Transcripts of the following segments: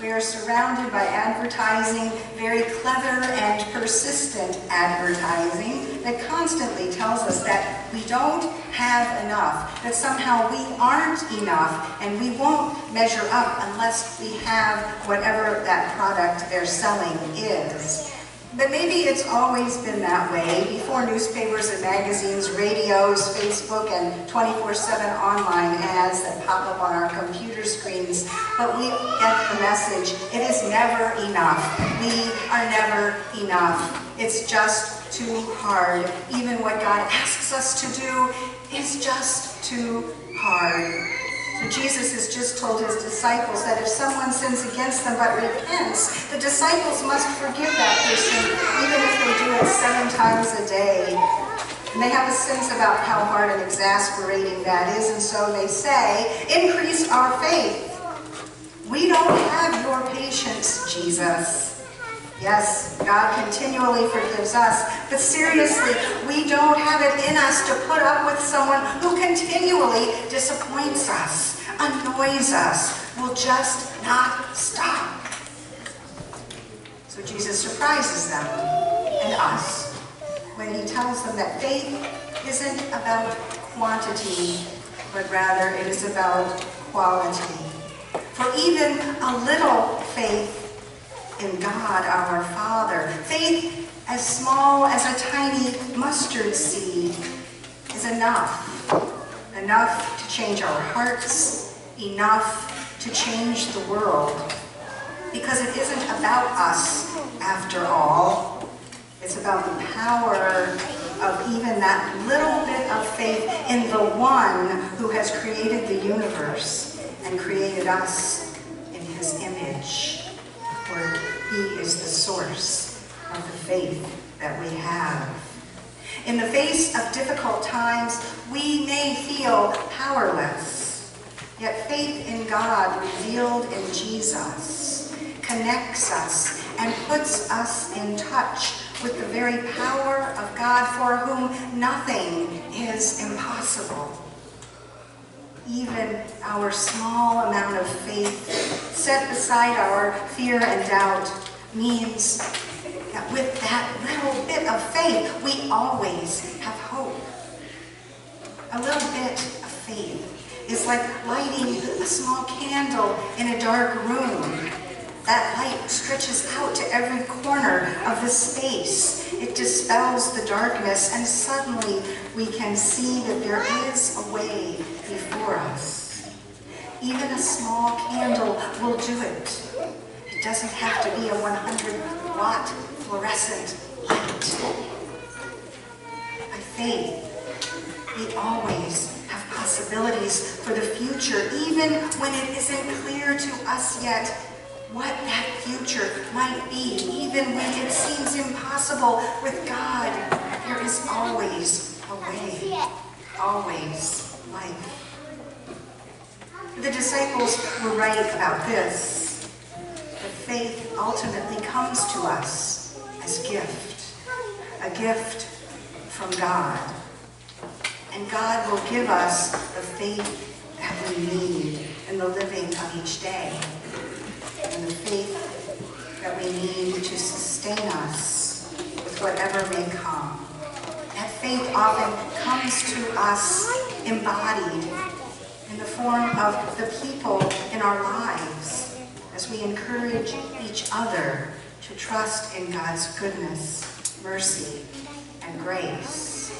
We are surrounded by advertising, very clever and persistent advertising that constantly tells us that we don't have enough, that somehow we aren't enough, and we won't measure up unless we have whatever that product they're selling is. But maybe it's always been that way, before newspapers and magazines, radios, Facebook, and 24/7 online ads that pop up on our computer screens. But we get the message. It is never enough. We are never enough. It's just too hard. Even what God asks us to do is just too hard. So Jesus has just told his disciples that if someone sins against them but repents, the disciples must forgive that person even if they do it 7 times a day. And they have a sense about how hard and exasperating that is, and so they say, increase our faith. We don't have your patience, Jesus. Yes, God continually forgives us, but seriously, we don't have it in us to put up with someone who continually disappoints us, annoys us, will just not stop. So Jesus surprises them and us when he tells them that faith isn't about quantity, but rather it is about quality. For even a little faith in God our Father, faith as small as a tiny mustard seed, is enough. Enough to change our hearts, enough to change the world. Because it isn't about us, after all. It's about the power of even that little bit of faith in the one who has created the universe and created us in his image. For he is the source of the faith that we have. In the face of difficult times, we may feel powerless. Yet faith in God revealed in Jesus connects us and puts us in touch with the very power of God, for whom nothing is impossible. Even our small amount of faith, set beside our fear and doubt, means that with that little bit of faith, we always have hope. A little bit of faith is like lighting a small candle in a dark room. That light stretches out to every corner of the space. It dispels the darkness, and suddenly we can see that there is a way before us. Even a small candle will do it. It doesn't have to be a 100-watt fluorescent light. By faith, we always have possibilities for the future, even when it isn't clear to us yet what that future might be. Even when it seems impossible, with God, there is always a way, always life. The disciples were right about this, that faith ultimately comes to us as a gift from God. And God will give us the faith that we need in the living of each day, and the faith that we need to sustain us with whatever may come. That faith often comes to us embodied in the form of the people in our lives, as we encourage each other to trust in God's goodness, mercy, and grace.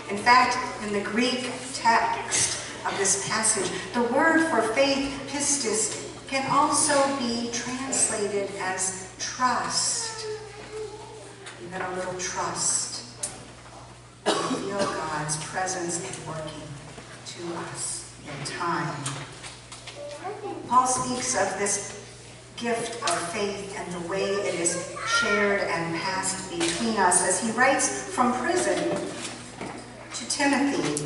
In fact, in the Greek text of this passage, the word for faith, pistis, can also be translated as trust. Even a little trust to feel God's presence and working to us in time. Paul speaks of this gift of faith and the way it is shared and passed between us as he writes from prison to Timothy,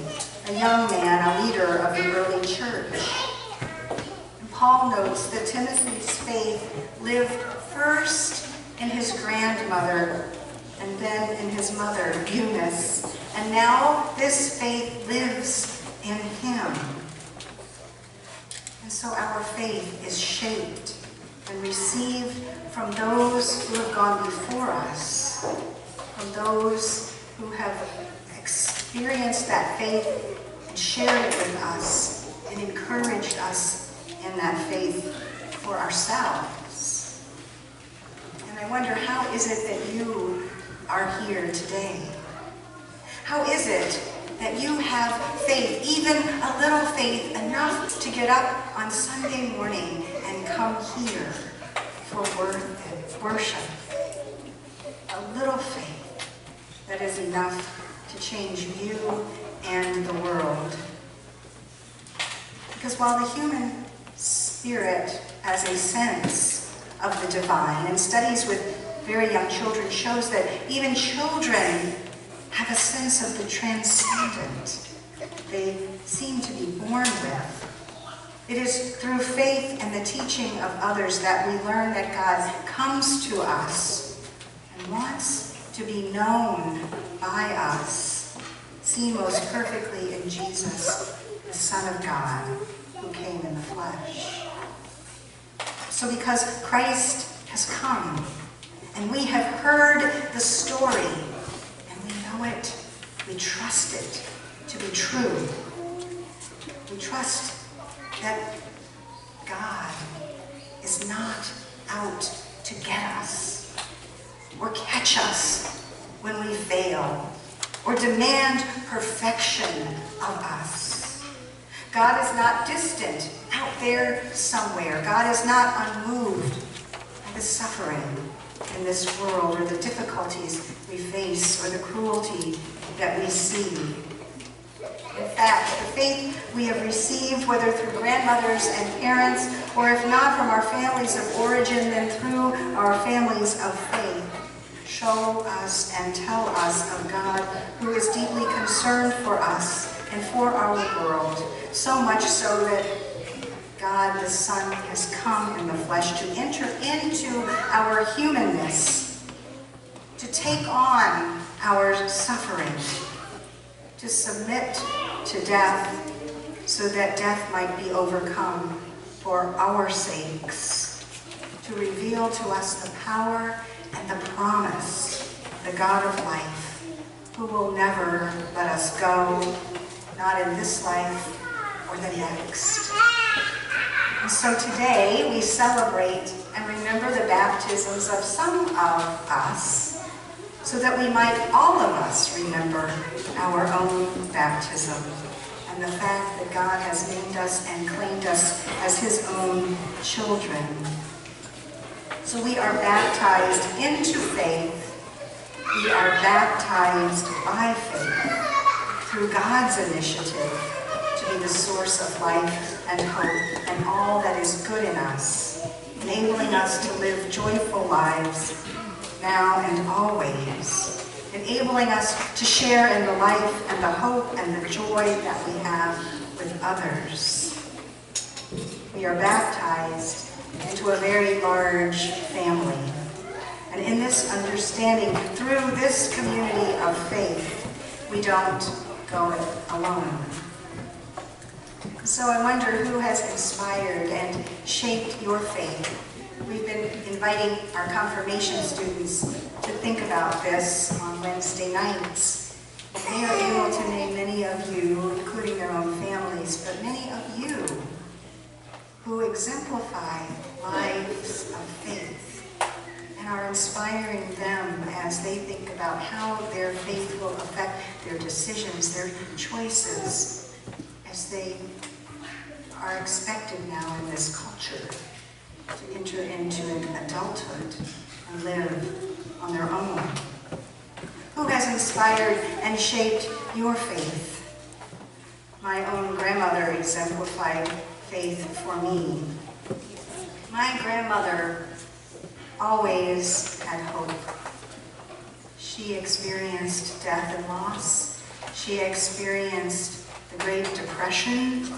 a young man, a leader of the early church. Paul notes that Timothy's faith lived first in his grandmother and then in his mother, Eunice. And now this faith lives in him. And so our faith is shaped and receive from those who have gone before us, from those who have experienced that faith and shared it with us and encouraged us in that faith for ourselves. And I wonder, how is it that you are here today? How is it that you have faith, even a little faith, enough to get up on Sunday morning and come here for worship? A little faith that is enough to change you and the world. Because while the human spirit has a sense of the divine, and studies with very young children shows that even children have a sense of the transcendent they seem to be born with. It is through faith and the teaching of others that we learn that God comes to us and wants to be known by us, seen most perfectly in Jesus, the Son of God, who came in the flesh. So because Christ has come, and we have heard the story, it, we trust it to be true. We trust that God is not out to get us or catch us when we fail or demand perfection of us. God is not distant out there somewhere. God is not unmoved by the suffering in this world, or the difficulties we face, or the cruelty that we see. In fact, the faith we have received, whether through grandmothers and parents, or if not from our families of origin, then through our families of faith, show us and tell us of God who is deeply concerned for us and for our world, so much so that God the Son has come in the flesh to enter into our humanness, to take on our suffering, to submit to death so that death might be overcome for our sakes, to reveal to us the power and the promise, the God of life, who will never let us go, not in this life or the next. And so today we celebrate and remember the baptisms of some of us, so that we might, all of us, remember our own baptism and the fact that God has named us and claimed us as his own children. So we are baptized into faith. We are baptized by faith through God's initiative to be the source of life and hope and all that is good in us, enabling us to live joyful lives now and always, enabling us to share in the life and the hope and the joy that we have with others. We are baptized into a very large family. And in this understanding, through this community of faith, we don't go it alone. So I wonder who has inspired and shaped your faith. We've been inviting our confirmation students to think about this on Wednesday nights. They are able to name many of you, including their own families, but many of you who exemplify lives of faith and are inspiring them as they think about how their faith will affect their decisions, their choices, as they are expected now in this culture to enter into adulthood and live on their own. Who has inspired and shaped your faith? My own grandmother exemplified faith for me. My grandmother always had hope. She experienced death and loss. She experienced the Great Depression,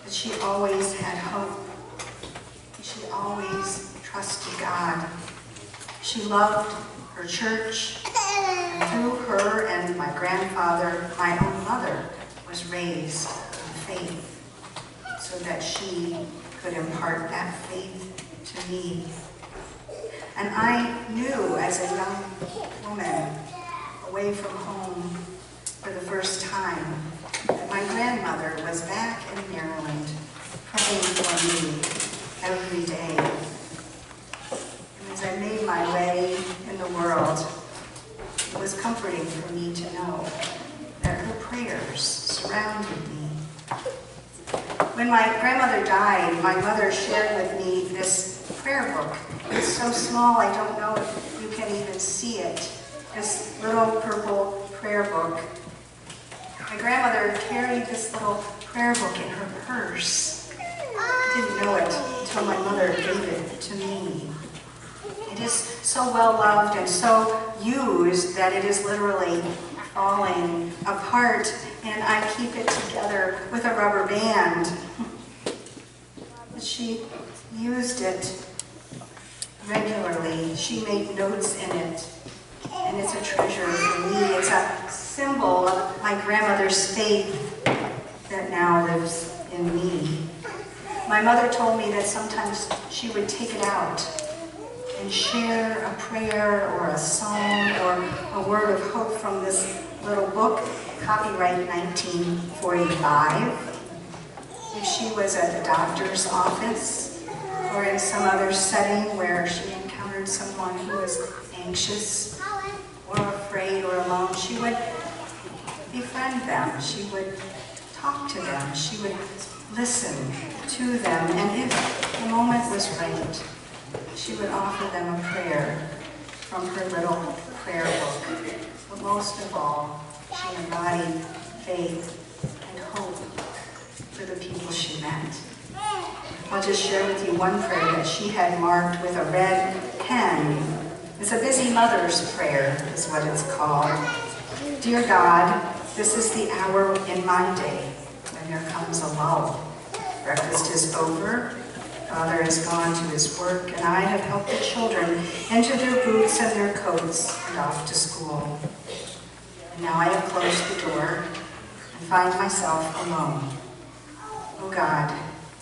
but she always had hope. She always trusted God. She loved her church, and through her and my grandfather, my own mother was raised in faith so that she could impart that faith to me. And I knew as a young woman, away from home for the first time, that my grandmother was back in Maryland, praying for me every day. And as I made my way in the world, it was comforting for me to know that her prayers surrounded me. When my grandmother died, my mother shared with me this prayer book. It's so small, I don't know if you can even see it. This little purple prayer book. My grandmother carried this little prayer book in her purse. I didn't know it until my mother gave it to me. It is so well loved and so used that it is literally falling apart, and I keep it together with a rubber band. She used it regularly. She made notes in it, and it's a treasure for me. It's a symbol of my grandmother's faith that now lives in me. My mother told me that sometimes she would take it out and share a prayer or a song or a word of hope from this little book, copyright 1945. If she was at the doctor's office or in some other setting where she encountered someone who was anxious or afraid or alone, she would befriend them. She would talk to them. She would listen to them. And if the moment was right, she would offer them a prayer from her little prayer book. But most of all, she embodied faith and hope for the people she met. I'll just share with you one prayer that she had marked with a red pen. It's a busy mother's prayer, is what it's called. Dear God, this is the hour in my day when there comes a lull. Breakfast is over. Father has gone to his work, and I have helped the children into their boots and their coats and off to school. And now I have closed the door and find myself alone. Oh God,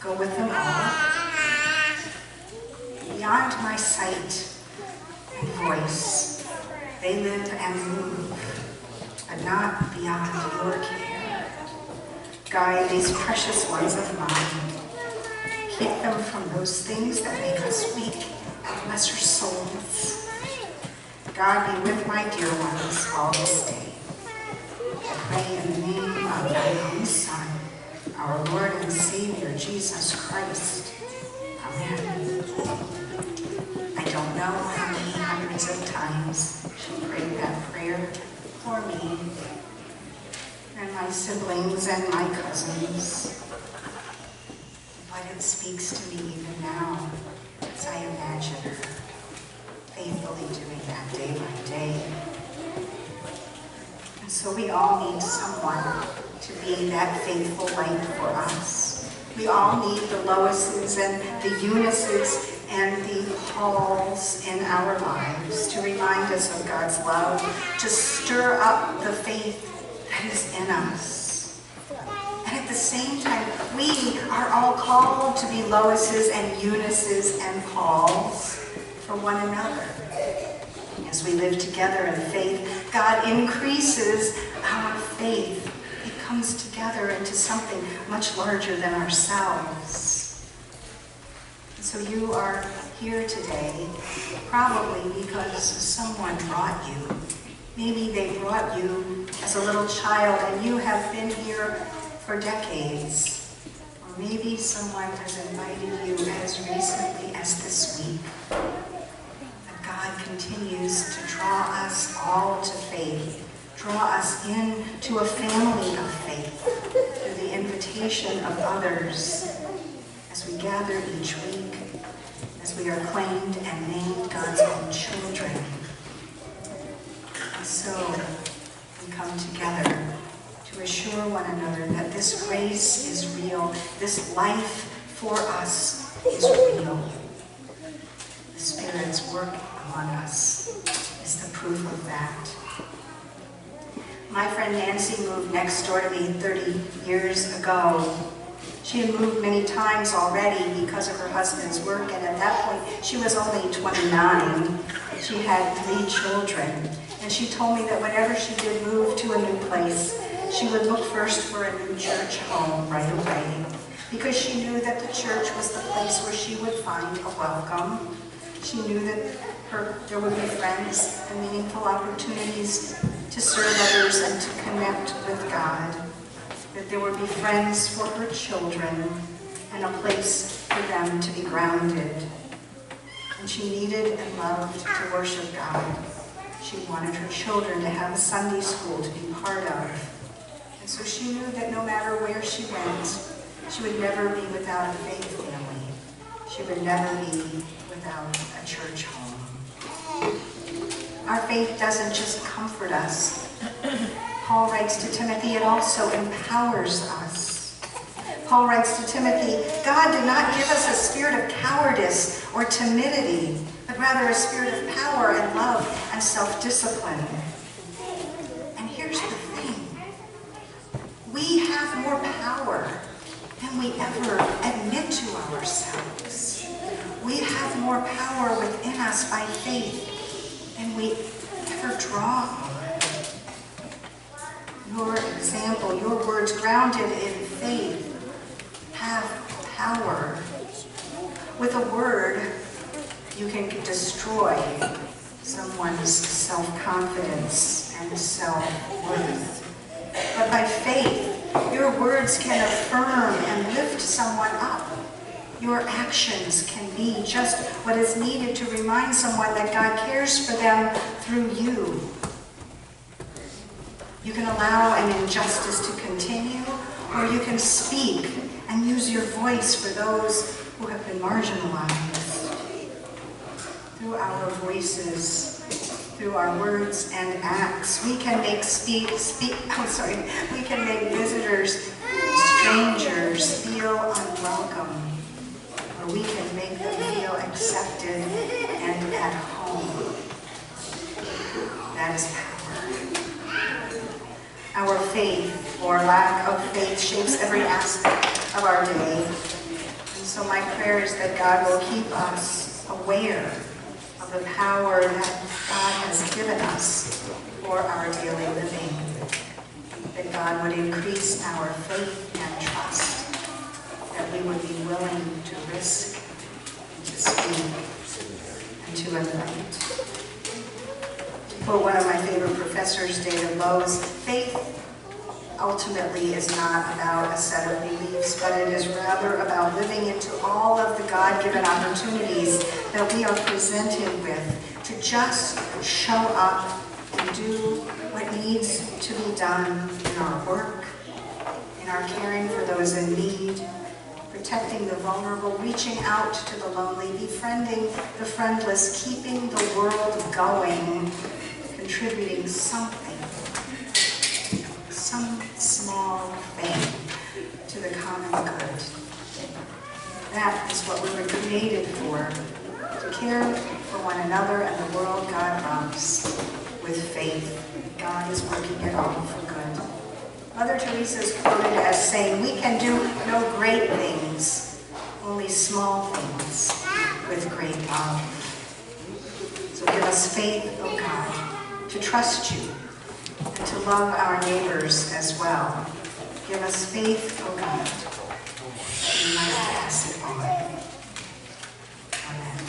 go with them all. Beyond my sight and voice, they live and move, but not beyond your care. Guide these precious ones of mine. Keep them from those things that make us weak and lesser souls. God, be with my dear ones all this day. I pray in the name of thy own Son, our Lord and Savior, Jesus Christ. Amen. I don't know how many hundreds of times she prayed that prayer for me and my siblings and my cousins. But it speaks to me even now as I imagine her faithfully doing that day by day. And so we all need someone to be that faithful light for us. We all need the Loises and the Eunices and the Pauls in our lives to remind us of God's love, to stir up the faith that is in us. And at the same time, we are all called to be Loises and Eunices and Pauls for one another. As we live together in faith, God increases our faith. It comes together into something much larger than ourselves. And so you are here today, probably because someone brought you. Maybe they brought you as a little child and you have been here for decades. Or maybe someone has invited you as recently as this week. But God continues to draw us all to faith, draw us into a family of faith through the invitation of others as we gather each week, as we are claimed and named God's own children. And so we come together to assure one another that this grace is real, this life for us is real. The Spirit's work among us is the proof of that. My friend Nancy moved next door to me 30 years ago, She had moved many times already because of her husband's work, and at that point she was only 29. She had 3 children, and she told me that whenever she did move to a new place, she would look first for a new church home right away, because she knew that the church was the place where she would find a welcome. She knew that there would be friends and meaningful opportunities to serve others and to connect with God. That there would be friends for her children and a place for them to be grounded. And she needed and loved to worship God. She wanted her children to have a Sunday school to be part of. And so she knew that no matter where she went, she would never be without a faith family. She would never be without a church home. Our faith doesn't just comfort us. Paul writes to Timothy, it also empowers us. Paul writes to Timothy, God did not give us a spirit of cowardice or timidity, but rather a spirit of power and love and self-discipline. And here's the thing. We have more power than we ever admit to ourselves. We have more power within us by faith than we ever draw on. Your example, your words grounded in faith have power. With a word, you can destroy someone's self-confidence and self-worth. But by faith, your words can affirm and lift someone up. Your actions can be just what is needed to remind someone that God cares for them through you. You can allow an injustice to continue, or you can speak and use your voice for those who have been marginalized. Through our voices, through our words and acts, we can make we can make visitors, strangers feel unwelcome, or we can make them feel accepted and at home. That is power. Our faith, or lack of faith, shapes every aspect of our day. And so my prayer is that God will keep us aware of the power that God has given us for our daily living. That God would increase our faith and trust. That we would be willing to risk, and to speak, and to invite. For one of my favorite professors, David Lowes, faith ultimately is not about a set of beliefs, but it is rather about living into all of the God-given opportunities that we are presented with to just show up and do what needs to be done in our work, in our caring for those in need, protecting the vulnerable, reaching out to the lonely, befriending the friendless, keeping the world going, contributing something, some small thing to the common good. That is what we were created for, to care for one another and the world God loves. With faith, God is working it all for good. Mother Teresa is quoted as saying, we can do no great things, only small things with great love. So give us faith, O God, to trust you, and to love our neighbors as well. Give us faith, O God, that we might pass it on. Amen.